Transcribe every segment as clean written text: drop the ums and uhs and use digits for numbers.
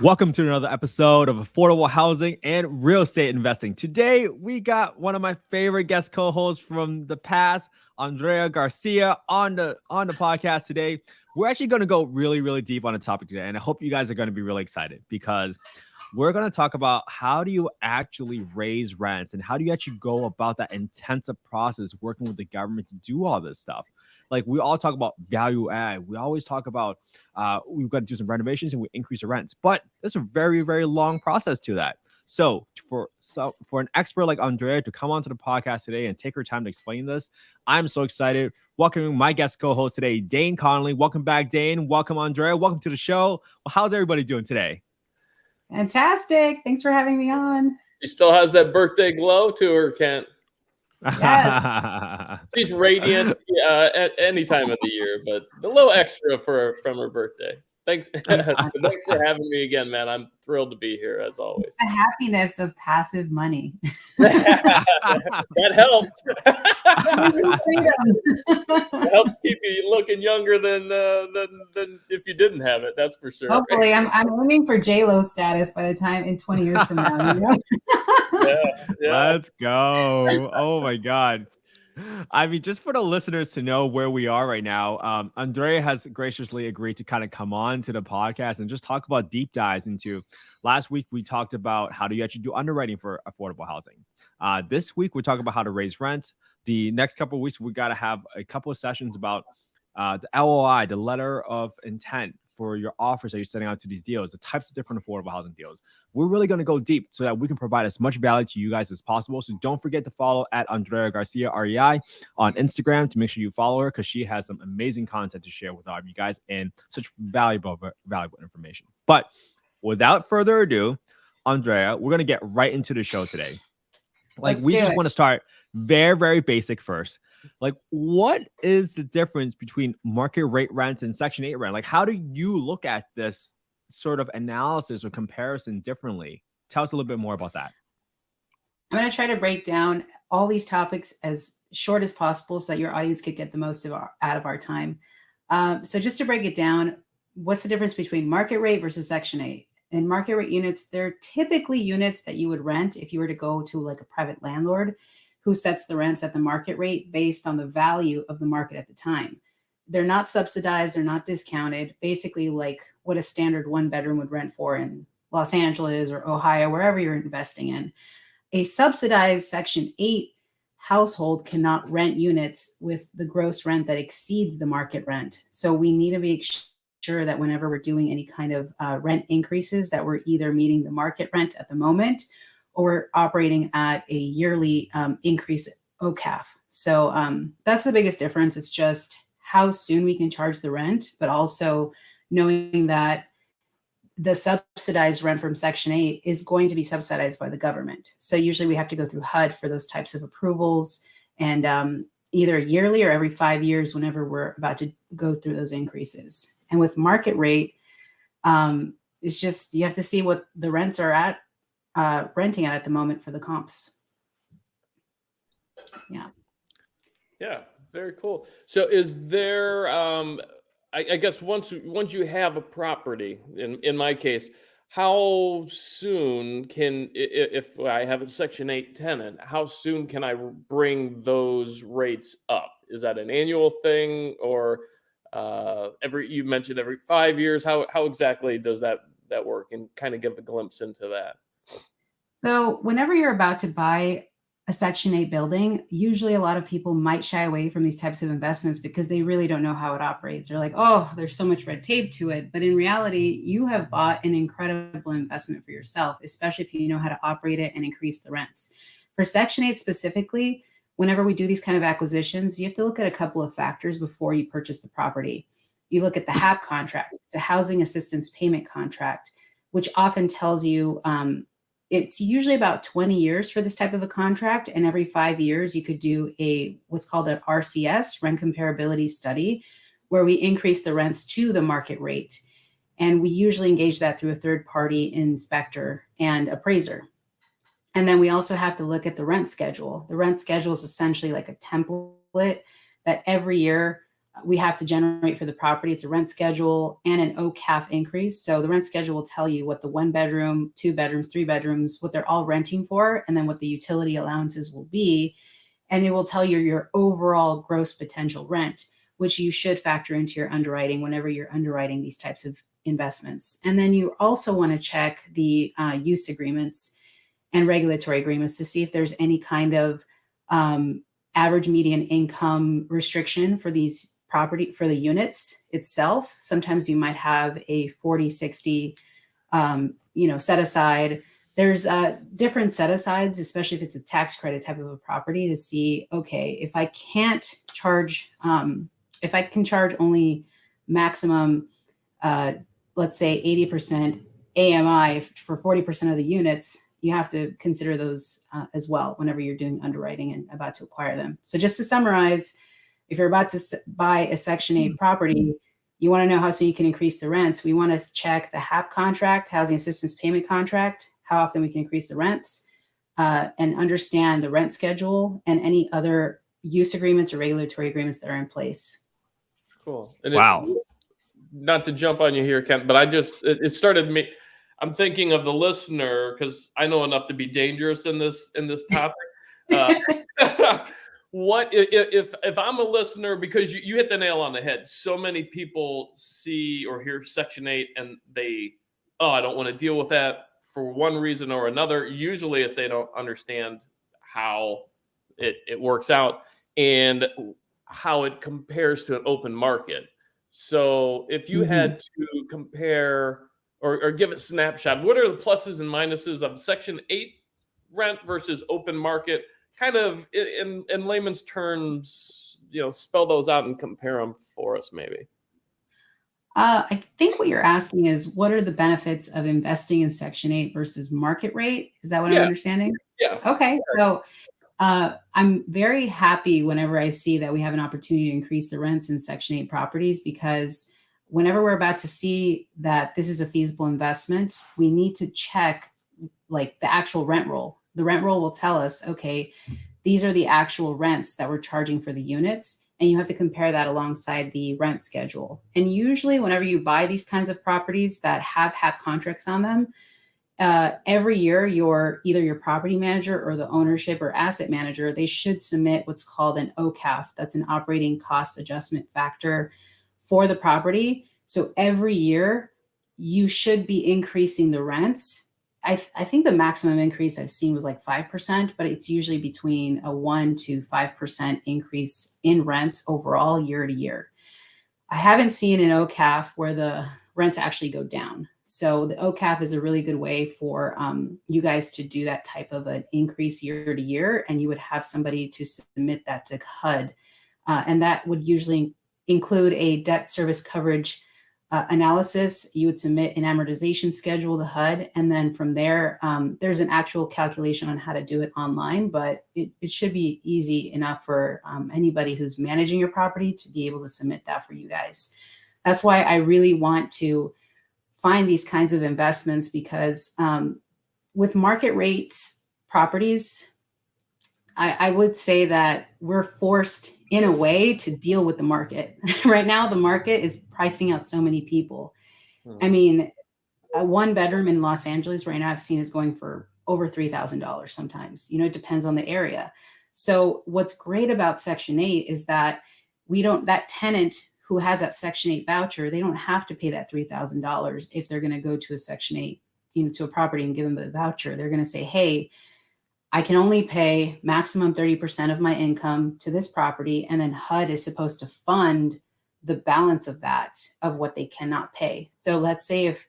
Welcome to another episode of Affordable Housing and Real Estate Investing. Today, we got one of my favorite guest co-hosts from the past, Andrea Garcia, on the podcast today. We're actually going to go really deep on the topic today, and I hope you guys are going to be really excited because we're going to talk about how do you actually raise rents and how do you actually go about that intensive process working with the government to do all this stuff. Like we all talk about value add. We always talk about we've got to do some renovations and we increase the rents, but there's a very long process to that. So for an expert like Andrea to come onto the podcast today and take her time to explain this, I'm so excited. Welcoming my guest co-host today, Dane Connolly. Welcome back, Dane. Welcome, Andrea. Welcome to the show. Well, how's everybody doing today? Fantastic. Thanks for having me on. She still has that birthday glow to her, Kent. Yes. She's radiant at any time of the year, but a little extra from her birthday. Thanks. Thanks for having me again, man. I'm thrilled to be here as always. It's the happiness of passive money. That helps. It helps keep you looking younger than if you didn't have it. That's for sure. Hopefully, I'm aiming for J-Lo status by the time in 20 years from now. You know? Yeah. Let's go. Oh my God. I mean, just for the listeners to know where we are right now, Andrea has graciously agreed to kind of come on to the podcast and just talk about deep dives into. Last week, we talked about how do you actually do underwriting for affordable housing. This week, we're talking about how to raise rents. The next couple of weeks, we got to have a couple of sessions about the LOI, the letter of intent for your offers that you're sending out to these deals, the types of different affordable housing deals. We're really going to go deep so that we can provide as much value to you guys as possible. So don't forget to follow at Andrea Garcia, REI on Instagram to make sure you follow her because she has some amazing content to share with all of you guys and such valuable information. But without further ado, Andrea, we're going to get right into the show today. We just want to start very basic first. Like, what is the difference between market rate rents and Section 8 rent? Like, how do you look at this sort of analysis or comparison differently? Tell us a little bit more about that. I'm going to try to break down all these topics as short as possible so that your audience could get the most out of our time. So just to break it down, what's the difference between market rate versus Section 8? In market rate units, they're typically units that you would rent if you were to go to like a private landlord who sets the rents at the market rate based on the value of the market at the time. They're not subsidized, they're not discounted, basically like what a standard one bedroom would rent for in Los Angeles or Ohio, wherever you're investing in. A subsidized Section 8 household cannot rent units with the gross rent that exceeds the market rent. So we need to make sure that whenever we're doing any kind of rent increases, that we're either meeting the market rent at the moment or we're operating at a yearly increase OCAF. So that's the biggest difference. It's just how soon we can charge the rent, but also knowing that the subsidized rent from Section 8 is going to be subsidized by the government. So usually we have to go through HUD for those types of approvals and either yearly or every 5 years whenever we're about to go through those increases. And with market rate, it's just you have to see what the rents are at, renting at the moment for the comps. Yeah, very cool. So is there I guess once you have a property, in my case, how soon if I have a Section 8 tenant, how soon can I bring those rates up? Is that an annual thing or you mentioned every 5 years? How exactly does that work, and kind of give a glimpse into that? So whenever you're about to buy a Section 8 building, usually a lot of people might shy away from these types of investments because they really don't know how it operates. They're like, oh, there's so much red tape to it. But in reality, you have bought an incredible investment for yourself, especially if you know how to operate it and increase the rents. For Section 8 specifically, whenever we do these kind of acquisitions, you have to look at a couple of factors before you purchase the property. You look at the HAP contract. It's a housing assistance payment contract, which often tells you it's usually about 20 years for this type of a contract. And every 5 years, you could do what's called an RCS, rent comparability study, where we increase the rents to the market rate. And we usually engage that through a third-party inspector and appraiser. And then we also have to look at the rent schedule. The rent schedule is essentially like a template that every year we have to generate for the property. It's a rent schedule and an OCAF increase. So the rent schedule will tell you what the 1 bedroom, 2 bedrooms, 3 bedrooms, what they're all renting for, and then what the utility allowances will be. And it will tell you your overall gross potential rent, which you should factor into your underwriting whenever you're underwriting these types of investments. And then you also want to check the use agreements and regulatory agreements to see if there's any kind of average median income restriction for these property, for the units itself. Sometimes you might have a 40-60 set aside. There's different set asides, especially if it's a tax credit type of a property, to see, okay, if I can't charge, if I can charge only maximum, let's say 80% AMI for 40% of the units, you have to consider those as well whenever you're doing underwriting and about to acquire them. So just to summarize, if you're about to buy a Section 8 property, you want to know how soon you can increase the rents. We want to check the HAP contract, Housing Assistance Payment Contract, how often we can increase the rents, and understand the rent schedule and any other use agreements or regulatory agreements that are in place. Cool. And Wow. Not to jump on you here, Kent, but it started me. I'm thinking of the listener, because I know enough to be dangerous in this topic. What if I'm a listener, because you hit the nail on the head. So many people see or hear Section 8 and I don't want to deal with that for one reason or another. Usually it's they don't understand how it works out and how it compares to an open market. So if you had to compare or give a snapshot, what are the pluses and minuses of Section 8 rent versus open market? Kind of in layman's terms, spell those out and compare them for us, maybe. I think what you're asking is, what are the benefits of investing in Section 8 versus market rate? Is that what I'm understanding? Yeah. Okay. So I'm very happy whenever I see that we have an opportunity to increase the rents in Section 8 properties, because whenever we're about to see that this is a feasible investment, we need to check like the actual rent roll. The rent roll will tell us, okay, these are the actual rents that we're charging for the units. And you have to compare that alongside the rent schedule. And usually whenever you buy these kinds of properties that have contracts on them, every year either your property manager or the ownership or asset manager, they should submit what's called an OCAF. That's an operating cost adjustment factor for the property. So every year you should be increasing the rents. I think the maximum increase I've seen was like 5%, but it's usually between a 1 to 5% increase in rents overall year to year. I haven't seen an OCAF where the rents actually go down. So the OCAF is a really good way for you guys to do that type of an increase year to year, and you would have somebody to submit that to HUD. And that would usually include a debt service coverage analysis. You would submit an amortization schedule to HUD. And then from there, there's an actual calculation on how to do it online, but it should be easy enough for anybody who's managing your property to be able to submit that for you guys. That's why I really want to find these kinds of investments, because with market rates properties, I would say that we're forced in a way to deal with the market. Right now, the market is pricing out so many people. I mean, a 1 bedroom in Los Angeles right now I've seen is going for over $3,000 sometimes. It depends on the area. So what's great about Section 8 is that that tenant who has that Section 8 voucher, they don't have to pay that $3,000 if they're going to go to a Section 8, to a property and give them the voucher. They're going to say, hey, I can only pay maximum 30% of my income to this property. And then HUD is supposed to fund the balance of that, of what they cannot pay. So let's say if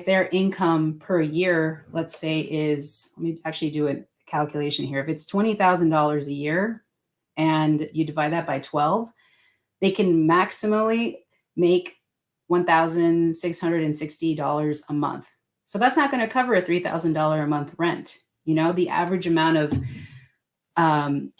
their income per year, let's say is, let me actually do a calculation here. If it's $20,000 a year and you divide that by 12, they can maximally make $1,660 a month. So that's not going to cover a $3,000 a month rent. The average amount of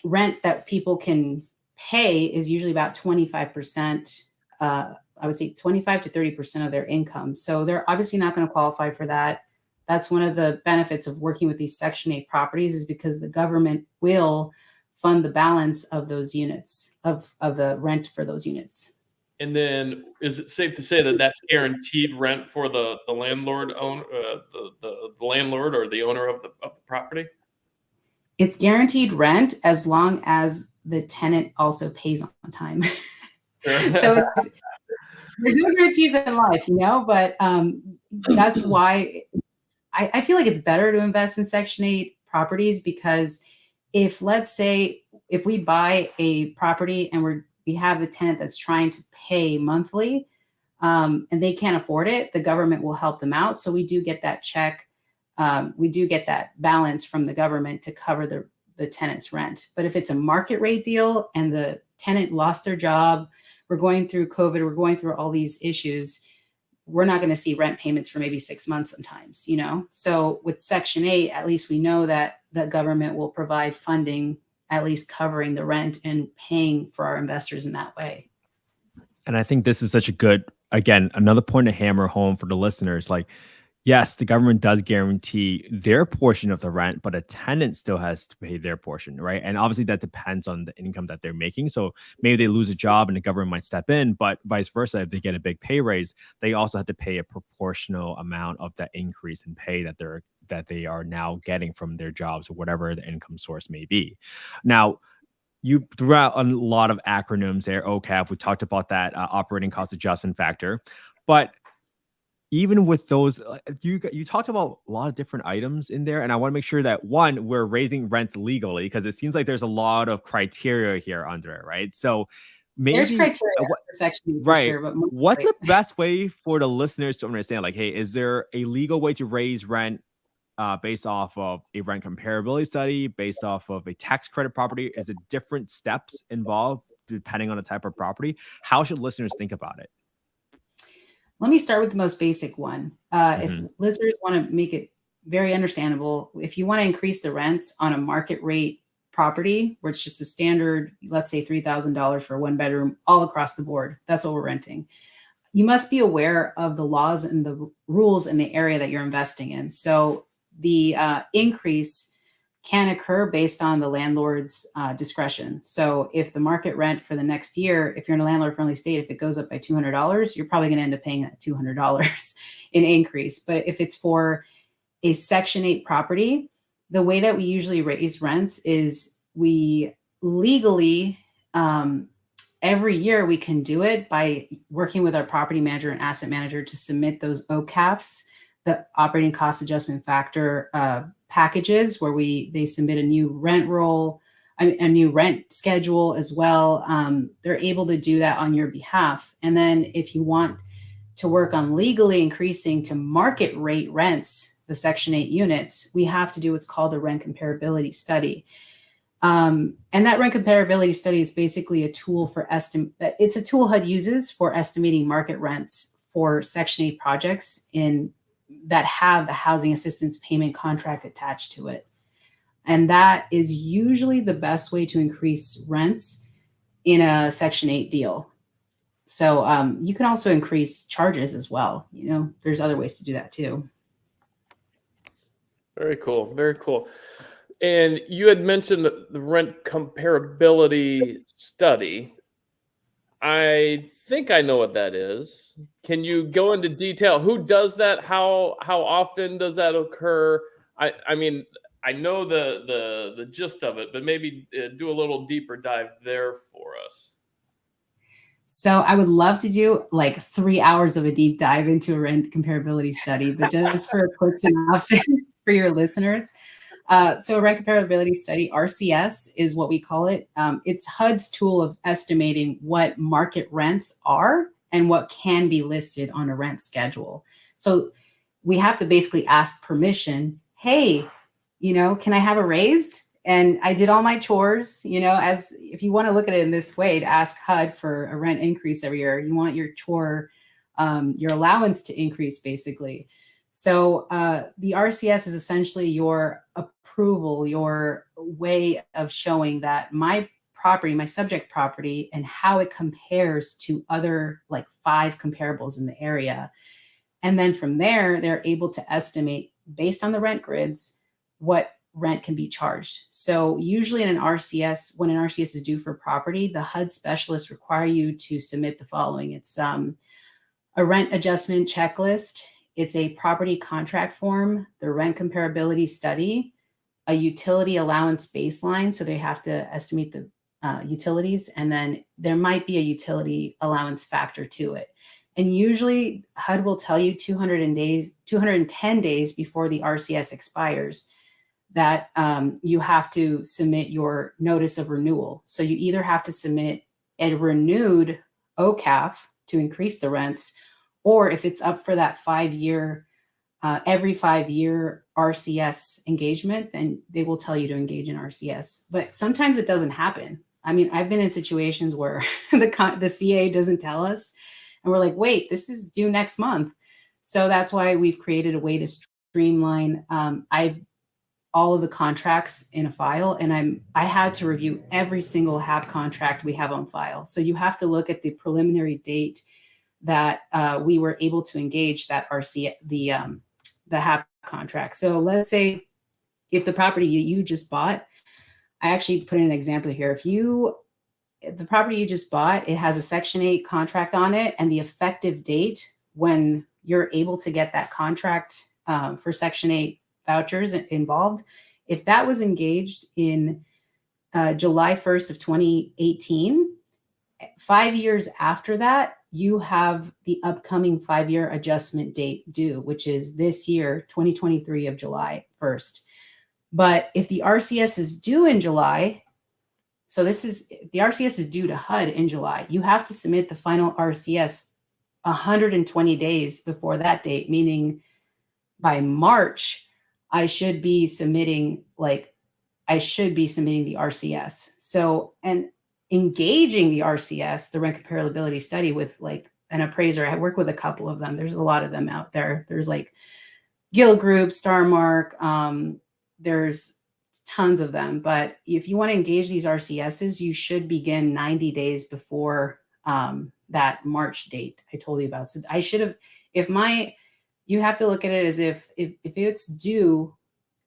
rent that people can pay is usually about 25%. I would say 25 to 30% of their income. So they're obviously not going to qualify for that. That's one of the benefits of working with these Section 8 properties, is because the government will fund the balance of those units of the rent for those units. And then, is it safe to say that that's guaranteed rent for the landlord the landlord or the owner of the property? It's guaranteed rent as long as the tenant also pays on time. Sure. So there's no guarantees in life, but that's why I feel like it's better to invest in Section 8 properties, because let's say if we buy a property and we have a tenant that's trying to pay monthly, and they can't afford it, the government will help them out. So we do get that check. We do get that balance from the government to cover the tenant's rent. But if it's a market rate deal and the tenant lost their job, we're going through COVID, we're going through all these issues, we're not going to see rent payments for maybe 6 months sometimes, So with Section 8, at least we know that the government will provide funding, at least covering the rent and paying for our investors in that way. And I think this is such a good, again, another point to hammer home for the listeners. Like, yes, the government does guarantee their portion of the rent, but a tenant still has to pay their portion, right? And obviously that depends on the income that they're making. So maybe they lose a job and the government might step in, but vice versa, if they get a big pay raise, they also have to pay a proportional amount of that increase in pay that they are now getting from their jobs or whatever the income source may be. Now, you threw out a lot of acronyms there. OCAF, we talked about that operating cost adjustment factor, but even with those, you talked about a lot of different items in there, and I want to make sure that one, we're raising rents legally, because it seems like there's a lot of criteria here under it, right? So There's maybe criteria for Section 8 for right. sure, but What's the best way for the listeners to understand? Like, hey, is there a legal way to raise rent based off of a rent comparability study, based off of a tax credit property? Is it different steps involved depending on the type of property? How should listeners think about it? Let me start with the most basic one. If listeners want to make it very understandable, if you want to increase the rents on a market rate property, where it's just a standard, let's say $3,000 for 1 bedroom all across the board, that's what we're renting. You must be aware of the laws and the rules in the area that you're investing in. So the increase can occur based on the landlord's discretion. So if the market rent for the next year, if you're in a landlord-friendly state, if it goes up by $200, you're probably going to end up paying that $200 in increase. But if it's for a Section 8 property, the way that we usually raise rents is we legally, every year we can do it by working with our property manager and asset manager to submit those OCAFs, the operating cost adjustment factor packages, where they submit a new rent roll, a new rent schedule as well. They're able to do that on your behalf. And then if you want to work on legally increasing to market rate rents, the Section 8 units, we have to do what's called a rent comparability study. And that rent comparability study is basically a tool for it's a tool HUD uses for estimating market rents for Section 8 projects that have the housing assistance payment contract attached to it. And that is usually the best way to increase rents in a Section 8 deal. So you can also increase charges as well. There's other ways to do that too. Very cool. Very cool. And you had mentioned the rent comparability study. I think I know what that is. Can you go into detail? Who does that? How often does that occur? I mean, I know the gist of it, but maybe do a little deeper dive there for us. So I would love to do like 3 hours of a deep dive into a rent comparability study, but just for a quick synopsis for your listeners. So a rent comparability study, RCS is what we call it. It's HUD's tool of estimating what market rents are and what can be listed on a rent schedule. So we have to basically ask permission. Hey, can I have a raise? And I did all my chores, as if you want to look at it in this way, to ask HUD for a rent increase every year, you want your your allowance to increase basically. So the RCS is essentially your approval, your way of showing that my property, my subject property, and how it compares to other like 5 comparables in the area. And then from there, they're able to estimate based on the rent grids what rent can be charged. So usually in an RCS, when an RCS is due for property, the HUD specialists require you to submit the following. It's a rent adjustment checklist. It's a property contract form, the rent comparability study, a utility allowance baseline. So they have to estimate the utilities, and then there might be a utility allowance factor to it. And usually HUD will tell you 210 days before the RCS expires that you have to submit your notice of renewal. So you either have to submit a renewed OCAF to increase the rents, or if it's up for that 5-year, every 5-year RCS engagement, then they will tell you to engage in RCS. But sometimes it doesn't happen. I mean, I've been in situations where the CA doesn't tell us, and we're like, wait, this is due next month. So that's why we've created a way to streamline. I've all of the contracts in a file, and I had to review every single HAP contract we have on file. So you have to look at the preliminary date that we were able to engage that the HAP contract. So let's say if the property you just bought, I actually put in an example here. If the property you just bought, it has a Section 8 contract on it, and the effective date when you're able to get that contract for Section 8 vouchers involved, if that was engaged in July 1st of 2018, 5 years after that, you have the upcoming 5-year adjustment date due, which is this year, 2023 of July 1st. But if the RCS is due in July, so the RCS is due to HUD in July, you have to submit the final RCS 120 days before that date, meaning by March, I should be submitting the RCS. So, and engaging the RCS, the rent comparability study, with like an appraiser. I work with a couple of them. There's a lot of them out there. There's like Gill Group, Starmark. There's tons of them. But if you want to engage these RCSs, you should begin 90 days before that March date I told you about. So I should have, you have to look at it as if it's due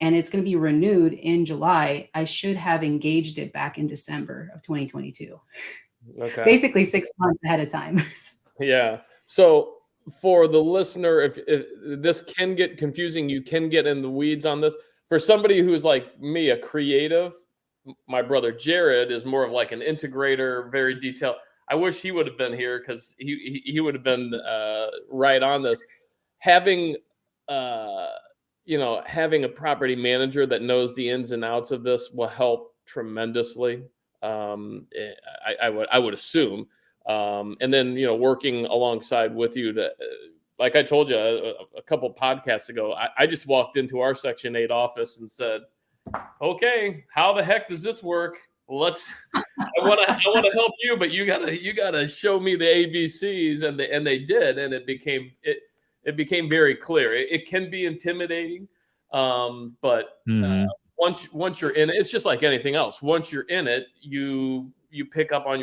and it's going to be renewed in July, I should have engaged it back in December of 2022. Okay. Basically 6 months ahead of time. Yeah. So for the listener, if this can get confusing, you can get in the weeds on this. For somebody who's like me, a creative, my brother Jared is more of like an integrator, very detailed. I wish he would have been here because he would have been right on this. Having having a property manager that knows the ins and outs of this will help tremendously. I would assume, and then working alongside with you to, like I told you a couple podcasts ago, I just walked into our Section 8 office and said, "Okay, how the heck does this work? I want to help you, but you gotta show me the ABCs," and they did, and it became very clear. It can be intimidating, but once you're in it, it's just like anything else. Once you're in it, you pick up on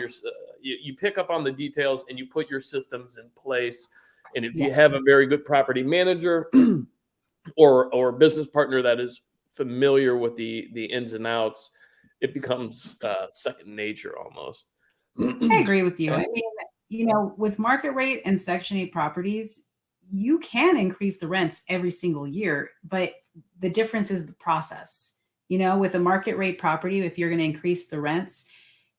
you pick up on the details and you put your systems in place. And if you have a very good property manager or business partner that is familiar with the ins and outs, it becomes second nature almost. I agree with you. I mean, with market rate and Section 8 properties, you can increase the rents every single year, but the difference is the process. With a market rate property, if you're going to increase the rents,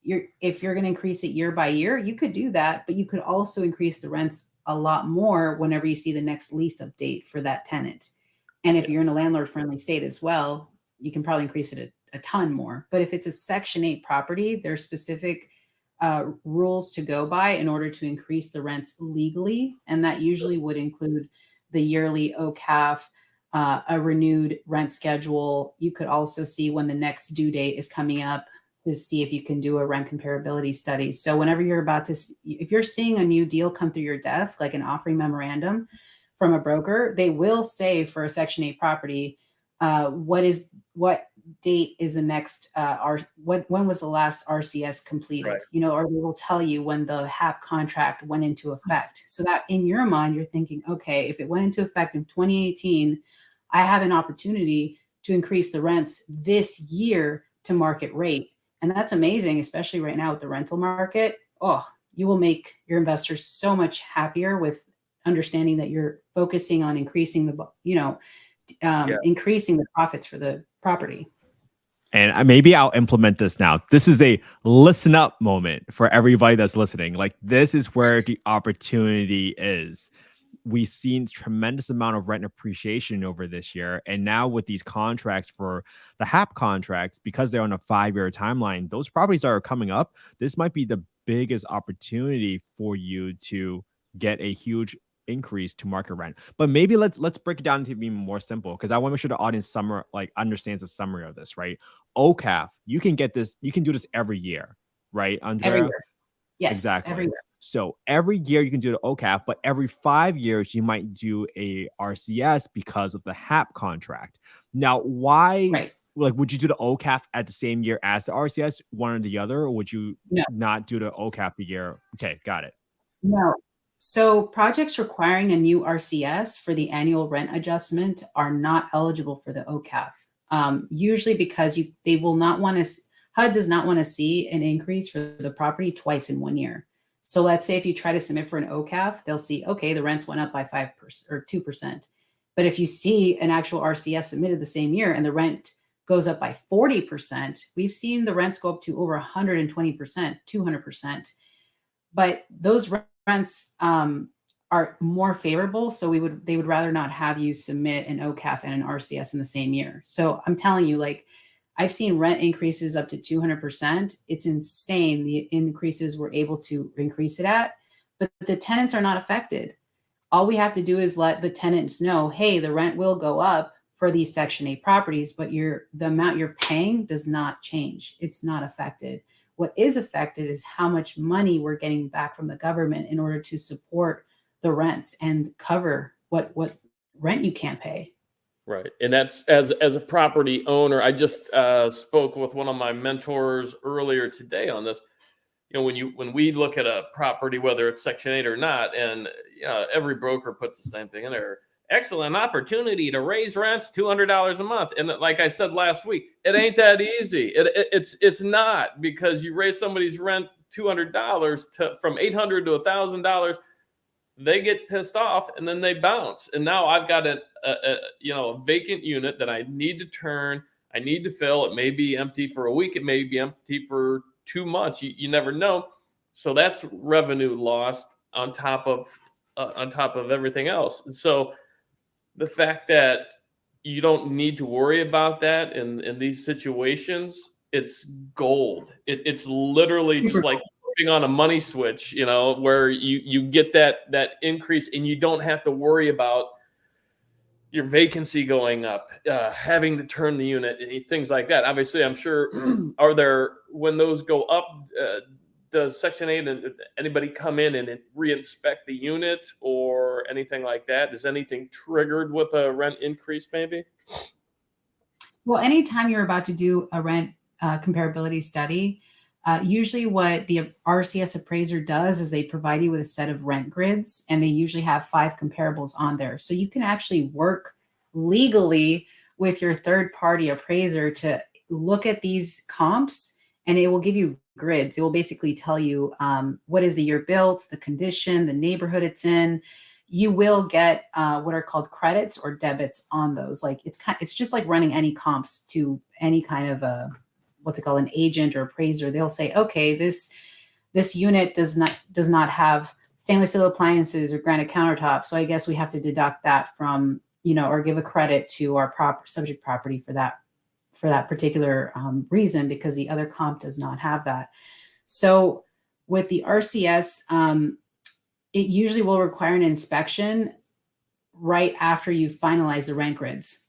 if you're going to increase it year by year, you could do that, but you could also increase the rents a lot more whenever you see the next lease update for that tenant. And if you're in a landlord-friendly state as well, you can probably increase it a ton more. But if it's a Section 8 property, there's specific rules to go by in order to increase the rents legally. And that usually would include the yearly OCAF, a renewed rent schedule. You could also see when the next due date is coming up to see if you can do a rent comparability study. So whenever you're if you're seeing a new deal come through your desk, like an offering memorandum from a broker, they will say for a Section 8 property, what date is the next, when was the last RCS completed? Right. Or they will tell you when the HAP contract went into effect. So that in your mind, you're thinking, okay, if it went into effect in 2018, I have an opportunity to increase the rents this year to market rate. And that's amazing, especially right now with the rental market. Oh, you will make your investors so much happier with understanding that you're focusing on increasing the, increasing the profits for the property. And maybe I'll implement this now. This is a listen up moment for everybody that's listening. Like, this is where the opportunity is. We've seen tremendous amount of rent appreciation over this year. And now with these contracts for the HAP contracts, because they're on a 5-year timeline, those properties that are coming up, this might be the biggest opportunity for you to get a huge increase to market rent. But maybe let's break it down to be more simple, because I want to make sure the audience understands the summary of this, right? OCAF, you can get this, you can do this every year, right, Andrea? Every year. Yes, exactly. every year. So every year you can do the OCAF, but every 5 years you might do a RCS because of the HAP contract. Now, why? Right. Like, would you do the OCAF at the same year as the RCS, one or the other, or would you not do the OCAF the year? Okay, got it. No. So projects requiring a new RCS for the annual rent adjustment are not eligible for the OCAF. Usually because they will not want to, HUD does not want to see an increase for the property twice in 1 year. So let's say if you try to submit for an OCAF, they'll see, okay, the rents went up by 5% or 2%. But if you see an actual RCS submitted the same year and the rent goes up by 40%, we've seen the rents go up to over 120%, 200%. But those rents are more favorable. So they would rather not have you submit an OCAF and an RCS in the same year. So I'm telling you, like, I've seen rent increases up to 200%. It's insane the increases we're able to increase it at, but the tenants are not affected. All we have to do is let the tenants know, hey, the rent will go up for these Section 8 properties, but the amount you're paying does not change. It's not affected. What is affected is how much money we're getting back from the government in order to support the rents and cover what rent you can't pay. Right. And that's as a property owner. I just spoke with one of my mentors earlier today on this. You know, when we look at a property, whether it's Section 8 or not, and every broker puts the same thing in there. Excellent opportunity to raise rents $200 a month. And like I said last week, it ain't that easy. It's not, because you raise somebody's rent $200 from $800 to $1,000. They get pissed off and then they bounce. And now I've got a vacant unit that I need to turn. I need to fill. It may be empty for a week. It may be empty for 2 months. You never know. So that's revenue lost on top of everything else. So the fact that you don't need to worry about that in these situations, it's gold. It's literally just like on a money switch, where you get that increase and you don't have to worry about your vacancy going up, having to turn the unit, things like that. Obviously, I'm sure, when those go up, does Section 8 and anybody come in and re-inspect the unit or anything like that? Is anything triggered with a rent increase maybe? Well, anytime you're about to do a rent comparability study, usually what the RCS appraiser does is they provide you with a set of rent grids, and they usually have 5 comparables on there. So you can actually work legally with your third-party appraiser to look at these comps, and it will give you grids. It will basically tell you what is the year built, the condition, the neighborhood it's in. You will get what are called credits or debits on those. Like it's just like running any comps to any kind of what they call an agent or appraiser. They'll say, okay, this unit does not have stainless steel appliances or granite countertops, so I guess we have to deduct that from, or give a credit to our subject property for that particular reason, because the other comp does not have that. So with the RCS, it usually will require an inspection right after you finalize the rent grids.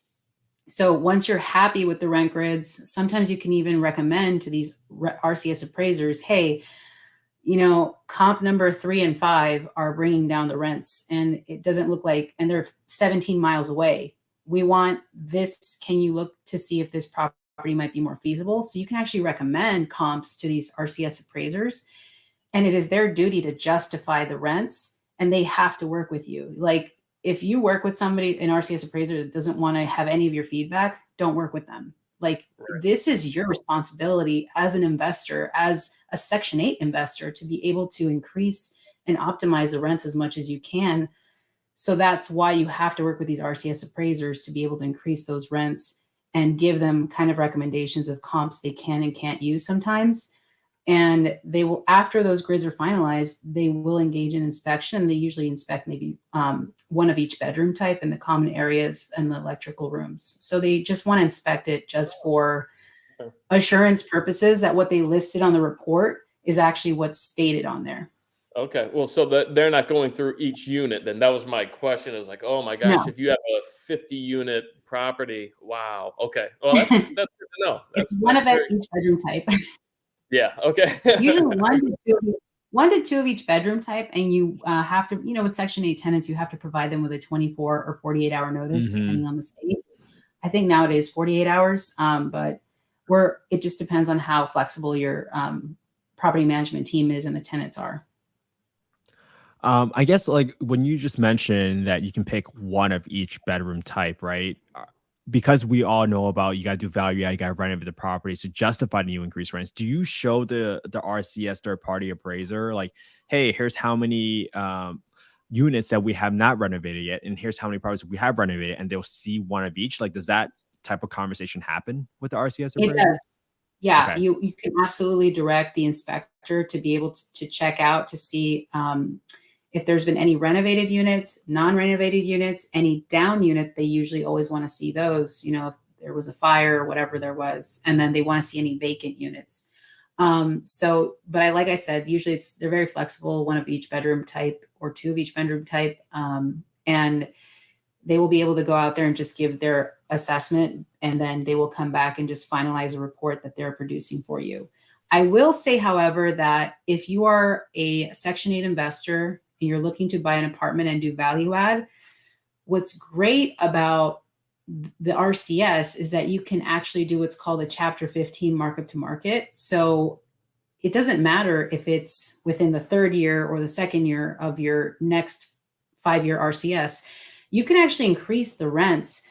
So once you're happy with the rent grids, sometimes you can even recommend to these RCS appraisers, hey, comp number 3 and 5 are bringing down the rents, and it doesn't look like, and they're 17 miles away. We want this. Can you look to see if this property might be more feasible? So you can actually recommend comps to these RCS appraisers, and it is their duty to justify the rents, and they have to work with you. Like, if you work with somebody, an RCS appraiser that doesn't want to have any of your feedback, don't work with them. Like, this is your responsibility as an investor, as a Section 8 investor, to be able to increase and optimize the rents as much as you can. So that's why you have to work with these RCS appraisers to be able to increase those rents and give them kind of recommendations of comps they can and can't use sometimes. And they will, after those grids are finalized, they will engage in inspection. They usually inspect maybe one of each bedroom type in the common areas and the electrical rooms. So they just want to inspect it just for assurance purposes that what they listed on the report is actually what's stated on there. Okay. Well, so they're not going through each unit then. That was my question, is like, oh my gosh, No. if you have a 50 unit property, wow. Okay. Well, that's good to know. It's one of each bedroom type. Yeah. Okay. Usually one to two of each bedroom type. And you have to, with Section 8 tenants, you have to provide them with a 24 or 48-hour notice, depending on the state. I think nowadays 48 hours, but it just depends on how flexible your property management team is and the tenants are. I guess like when you just mentioned that you can pick one of each bedroom type, right? Because we all know about you got to do value add, you got to renovate the property to justify the new increased rents. Do you show the RCS third party appraiser like, hey, here's how many units that we have not renovated yet, and here's how many properties we have renovated, and they'll see one of each? Like, does that type of conversation happen with the RCS appraiser? It does. Yeah, Okay. you can absolutely direct the inspector to be able to check out to see if there's been any renovated units, non-renovated units, any down units. They usually always want to see those, if there was a fire or whatever there was, and then they want to see any vacant units. But like I said, usually they're very flexible, one of each bedroom type or two of each bedroom type. And they will be able to go out there and just give their assessment, and then they will come back and just finalize a report that they're producing for you. I will say, however, that if you are a Section 8 investor and you're looking to buy an apartment and do value add, what's great about the RCS is that you can actually do what's called a Chapter 15 markup to market. So it doesn't matter if it's within the third year or the second year of your next 5-year RCS. You can actually increase the rents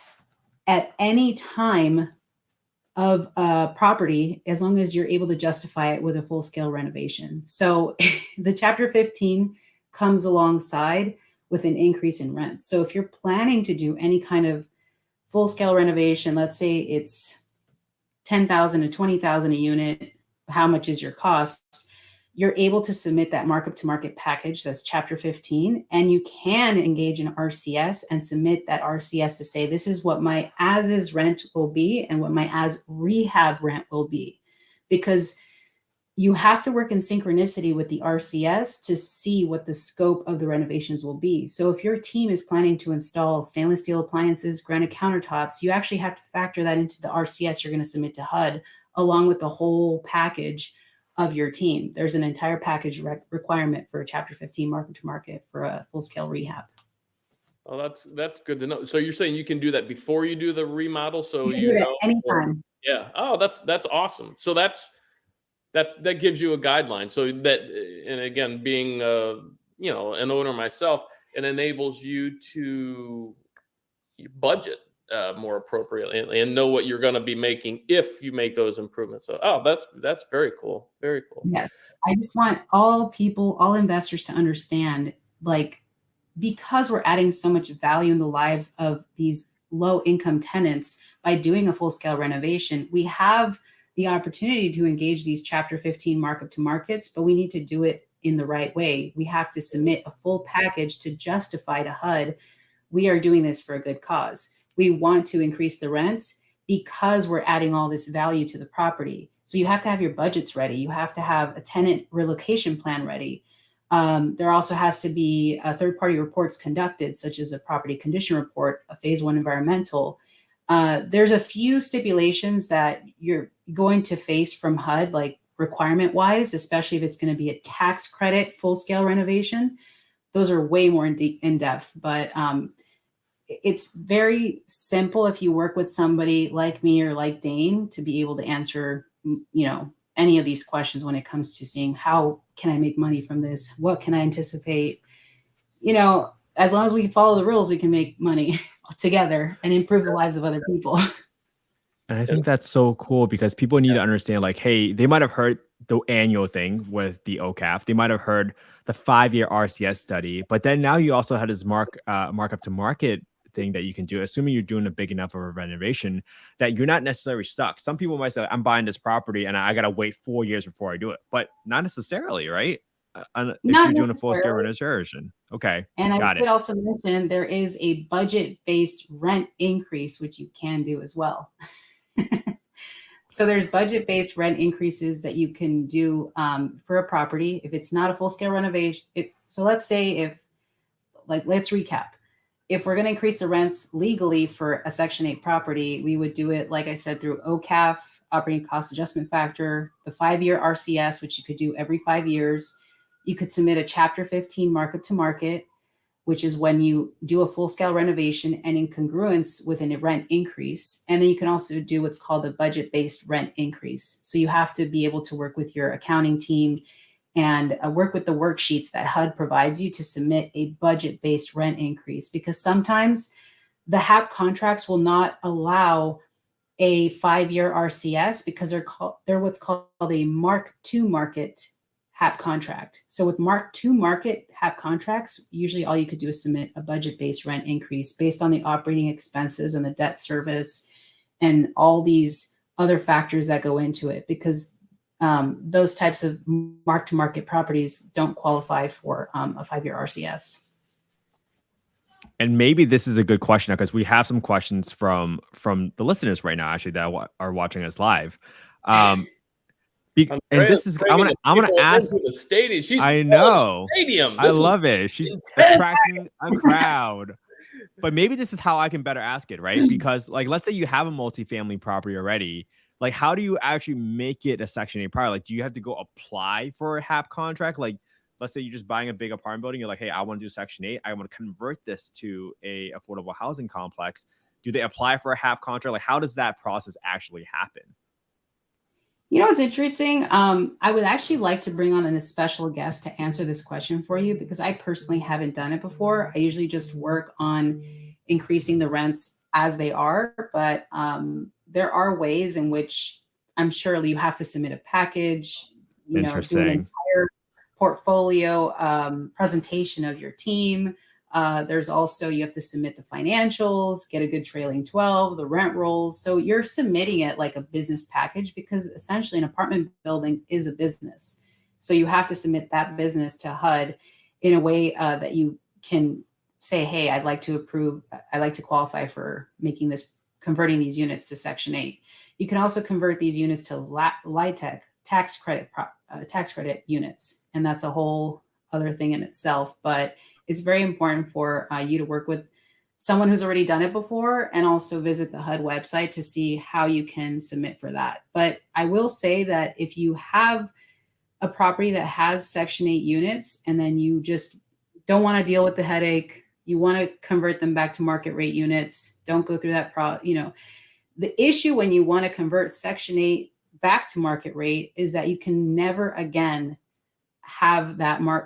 at any time of a property as long as you're able to justify it with a full-scale renovation. So the Chapter 15 comes alongside with an increase in rent. So if you're planning to do any kind of full-scale renovation, let's say it's $10,000 to $20,000 a unit, how much is your cost? You're able to submit that markup to market package, that's Chapter 15, and you can engage in RCS and submit that RCS to say, this is what my as-is rent will be and what my as-rehab rent will be. Because you have to work in synchronicity with the RCS to see what the scope of the renovations will be. So if your team is planning to install stainless steel appliances, granite countertops, you actually have to factor that into the RCS you're going to submit to HUD, along with the whole package of your team. There's an entire package requirement for a Chapter 15 market to market for a full-scale rehab. Oh, that's good to know. So you're saying you can do that before you do the remodel, so You can do it anytime. Yeah. Oh, that's awesome. So that gives you a guideline. So that, and again, being an owner myself, it enables you to budget more appropriately and know what you're going to be making if you make those improvements. So, that's very cool. Very cool. Yes. I just want all investors to understand, like, because we're adding so much value in the lives of these low income tenants by doing a full scale renovation, we have the opportunity to engage these Chapter 15 markup to markets, but we need to do it in the right way. We have to submit a full package to justify to HUD, we are doing this for a good cause. We want to increase the rents because we're adding all this value to the property. So you have to have your budgets ready. You have to have a tenant relocation plan ready. There also has to be third-party reports conducted, such as a property condition report, a phase 1 environmental. There's a few stipulations that you're going to face from HUD, like requirement-wise, especially if it's going to be a tax credit full-scale renovation. Those are way more in depth, but it's very simple if you work with somebody like me or like Dane to be able to answer, any of these questions when it comes to seeing how can I make money from this? What can I anticipate? as long as we follow the rules, we can make money together and improve the lives of other people. And I think that's so cool because people need to understand, like, hey, they might have heard the annual thing with the OCAF. They might have heard the 5-year RCS study, but then now you also had this markup to market thing that you can do, assuming you're doing a big enough of a renovation that you're not necessarily stuck. Some people might say, I'm buying this property and I got to wait 4 years before I do it, but not necessarily, right? If Not you're doing a full scale necessarily. renovation. Okay, And I got should it. also mention there is a budget-based rent increase, which you can do as well. So there's budget-based rent increases that you can do for a property if it's not a full-scale renovation. So let's say let's recap. If we're going to increase the rents legally for a Section 8 property, we would do it, like I said, through OCAF, operating cost adjustment factor, the 5-year RCS, which you could do every 5 years. You could submit a Chapter 15 markup to market, which is when you do a full-scale renovation and in congruence with a rent increase. And then you can also do what's called a budget-based rent increase. So you have to be able to work with your accounting team and work with the worksheets that HUD provides you to submit a budget-based rent increase, because sometimes the HAP contracts will not allow a 5-year RCS because they're what's called a Mark II market HAP contract. So with Mark II market HAP contracts, usually all you could do is submit a budget-based rent increase based on the operating expenses and the debt service and all these other factors that go into it, because those types of mark-to-market properties don't qualify for a 5-year RCS. And maybe this is a good question because we have some questions from the listeners right now, actually, that are watching us live. And this is I'm gonna ask the stadium. She's I know the stadium. I love it. She's attracting a crowd. But maybe this is how I can better ask it, right? Because like, let's say you have a multifamily property already. Like, how do you actually make it a Section 8 property? Like, do you have to go apply for a HAP contract? Like, let's say you're just buying a big apartment building. You're like, hey, I want to do Section 8. I want to convert this to a affordable housing complex. Do they apply for a HAP contract? Like, how does that process actually happen? You know what's interesting? I would actually like to bring on a special guest to answer this question for you, because I personally haven't done it before. I usually just work on increasing the rents as they are, but there are ways in which I'm sure you have to submit a package, do an entire portfolio presentation of your team. There's also, you have to submit the financials, get a good trailing 12, the rent rolls. So you're submitting it like a business package, because essentially an apartment building is a business. So you have to submit that business to HUD in a way that you can say, hey, I'd like to qualify for converting these units to Section 8. You can also convert these units to LIHTC tax credit units. And that's a whole other thing in itself. But it's very important for you to work with someone who's already done it before, and also visit the HUD website to see how you can submit for that. But I will say that if you have a property that has Section 8 units and then you just don't want to deal with the headache, you want to convert them back to market rate units, don't go through that the issue when you want to convert Section 8 back to market rate is that you can never again have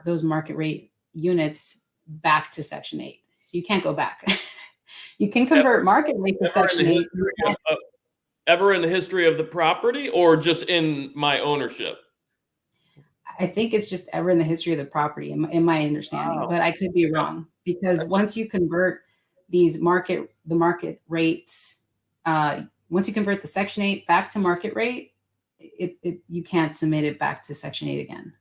those market rate units back to Section 8. So you can't go back. You can convert market rate to Section 8. Ever in the history of the property, or just in my ownership? I think it's just ever in the history of the property, in my understanding, but I could be wrong, because once you convert the market rates, once you convert the Section 8 back to market rate, you can't submit it back to Section 8 again.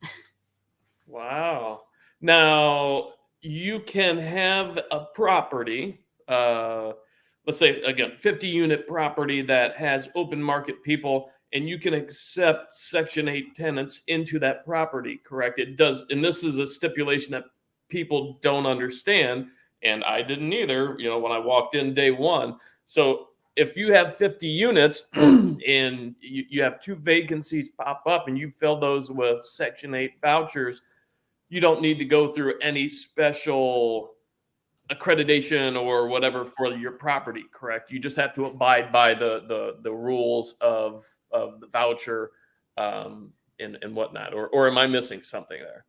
Wow. Now, you can have a property, let's say, again, 50-unit property that has open market people, and you can accept Section 8 tenants into that property, correct? It does, and this is a stipulation that people don't understand, and I didn't either, when I walked in day one. So if you have 50 units and you have 2 vacancies pop up and you fill those with Section 8 vouchers, you don't need to go through any special accreditation or whatever for your property, correct? You just have to abide by the rules of the voucher and whatnot. Or am I missing something there?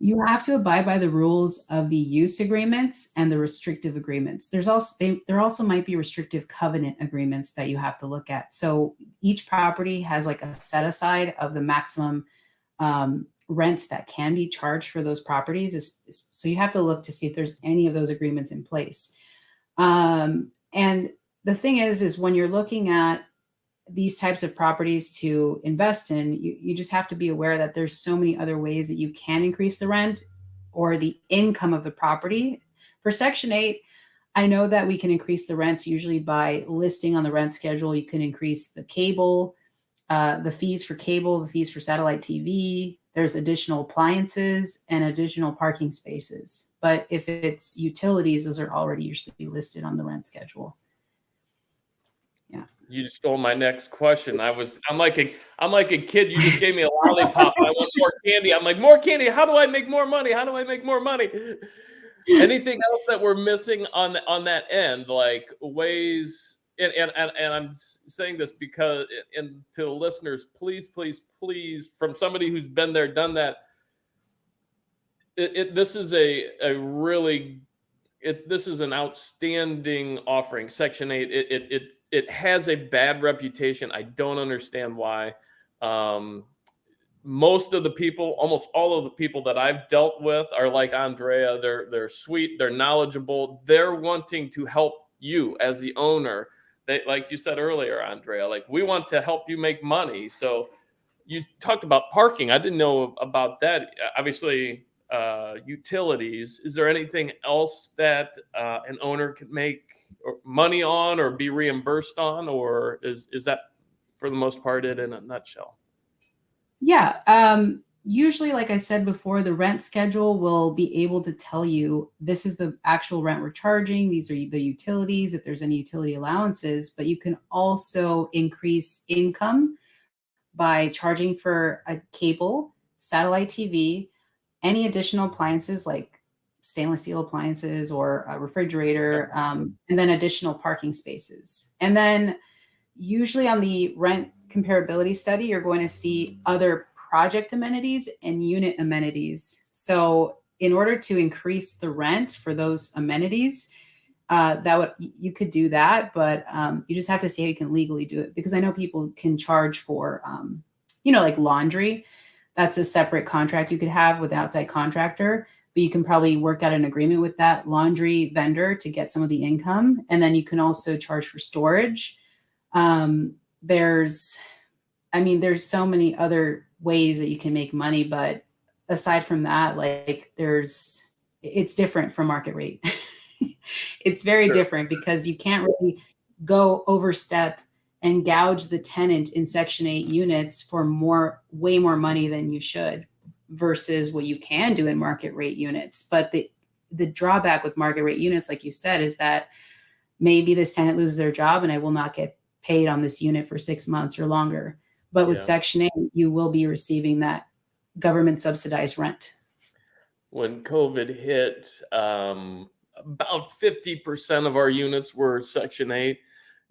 You have to abide by the rules of the use agreements and the restrictive agreements. There also might be restrictive covenant agreements that you have to look at. So each property has like a set aside of the maximum rents that can be charged for those properties. So you have to look to see if there's any of those agreements in place. And the thing is when you're looking at these types of properties to invest in, you just have to be aware that there's so many other ways that you can increase the rent or the income of the property. For Section 8, I know that we can increase the rents usually by listing on the rent schedule. You can increase the cable, the fees for cable, the fees for satellite TV. There's additional appliances and additional parking spaces. But if it's utilities, those are already usually listed on the rent schedule. Yeah. You stole my next question. I'm like a kid. You just gave me a lollipop. I want more candy. I'm like, more candy. How do I make more money? How do I make more money? Anything else that we're missing on that end, like ways? And I'm saying this because, and to the listeners, please, from somebody who's been there, done that. This is this is an outstanding offering. Section 8, it has a bad reputation. I don't understand why. Most of the people, almost all of the people that I've dealt with are like Andrea. They're sweet, they're knowledgeable, they're wanting to help you as the owner. They, like you said earlier, Andrea, like, we want to help you make money. So you talked about parking. I didn't know about that. Obviously, utilities. Is there anything else that an owner could make money on or be reimbursed on, or is that for the most part it in a nutshell? Yeah. Usually, like I said before, the rent schedule will be able to tell you this is the actual rent we're charging. These are the utilities, if there's any utility allowances, but you can also increase income by charging for a cable, satellite TV, any additional appliances like stainless steel appliances or a refrigerator, and then additional parking spaces. And then usually on the rent comparability study, you're going to see other project amenities and unit amenities. So in order to increase the rent for those amenities, you could do that, but you just have to see how you can legally do it, because I know people can charge for like laundry. That's a separate contract you could have with an outside contractor, but you can probably work out an agreement with that laundry vendor to get some of the income. And then you can also charge for storage. There's so many other ways that you can make money, but aside from that, it's different from market rate. It's very different, because you can't really go overstep and gouge the tenant in Section 8 units for way more money than you should, versus what you can do in market rate units. But the drawback with market rate units, like you said, is that maybe this tenant loses their job and I will not get paid on this unit for 6 months or longer. But with Section 8, you will be receiving that government subsidized rent. When COVID hit, about 50% of our units were Section 8.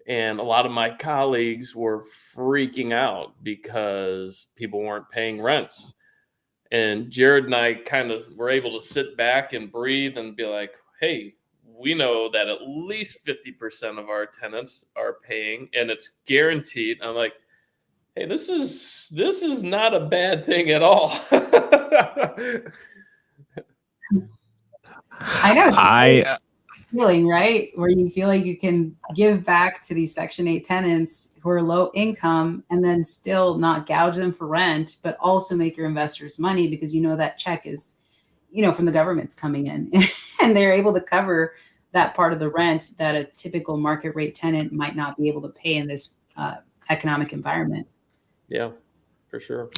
And a lot of my colleagues were freaking out because people weren't paying rents. And Jared and I kind of were able to sit back and breathe and be like, hey, we know that at least 50% of our tenants are paying, and it's guaranteed. I'm like, hey, this is not a bad thing at all. I know. Feeling, right? Where you feel like you can give back to these Section 8 tenants who are low income and then still not gouge them for rent, but also make your investors money, because that check is, from the government's coming in and they're able to cover that part of the rent that a typical market rate tenant might not be able to pay in this economic environment. Yeah, for sure.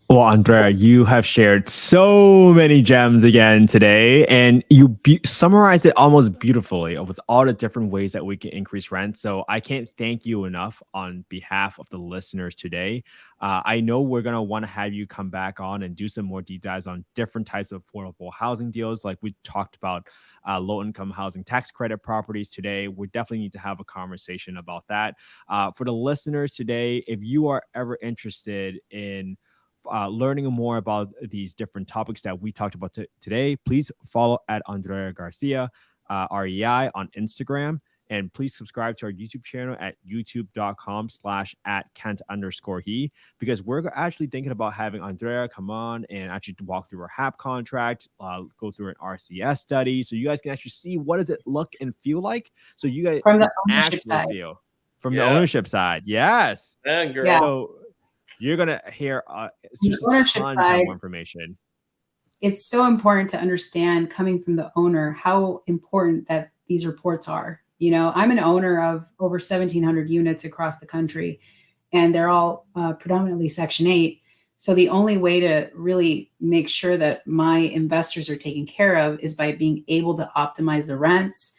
Well, Andrea, you have shared so many gems again today, and you summarized it almost beautifully with all the different ways that we can increase rent. So I can't thank you enough on behalf of the listeners today. I know we're going to want to have you come back on and do some more deep dives on different types of affordable housing deals. Like we talked about low-income housing tax credit properties today. We definitely need to have a conversation about that. For the listeners today, if you are ever interested in learning more about these different topics that we talked about today, please follow at Andrea Garcia, REI on Instagram. And please subscribe to our YouTube channel at youtube.com/@Kent_he, because we're actually thinking about having Andrea come on and actually walk through our HAP contract, go through an RCS study. So you guys can actually see what does it look and feel like. So you guys From can the ownership actually side. feel from the ownership side. Yes. And girl. Yeah. So you're going to hear it's On just the a ownership ton side, more information. it's so important to understand, coming from the owner, how important that these reports are. You know, I'm an owner of over 1,700 units across the country, and they're all predominantly Section 8. So the only way to really make sure that my investors are taken care of is by being able to optimize the rents,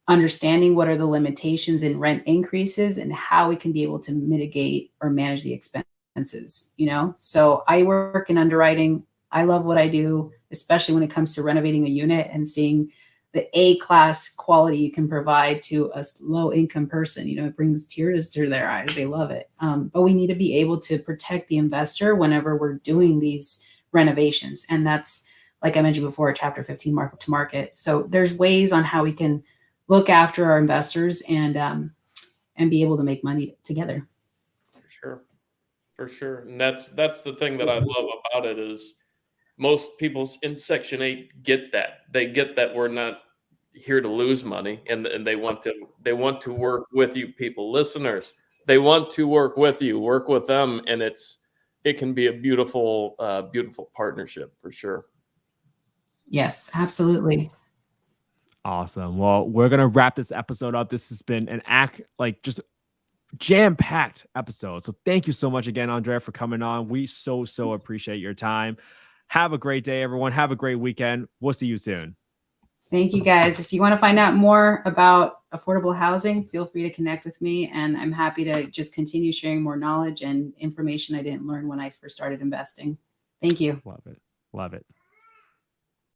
understanding what are the limitations in rent increases, and how we can be able to mitigate or manage the expenses, you know? So I work in underwriting. I love what I do, especially when it comes to renovating a unit and seeing the A-class quality you can provide to a low-income person. You know, it brings tears to their eyes. They love it. But we need to be able to protect the investor whenever we're doing these renovations. And that's, like I mentioned before, Chapter 15 market to market. So there's ways on how we can look after our investors and be able to make money together. For sure. And that's the thing that I love about it is most people in Section 8 get that. They get that we're not here to lose money, and they want to work with you people, listeners. They want to work with you, work with them, and it can be a beautiful partnership for sure. Yes, absolutely. Awesome. Well, we're going to wrap this episode up. This has been just jam-packed episode. So thank you so much again, Andrea, for coming on. We so appreciate your time. Have a great day, everyone. Have a great weekend. We'll see you soon. Thank you, guys. If you want to find out more about affordable housing, feel free to connect with me, and I'm happy to just continue sharing more knowledge and information I didn't learn when I first started investing. Thank you. Love it. Love it.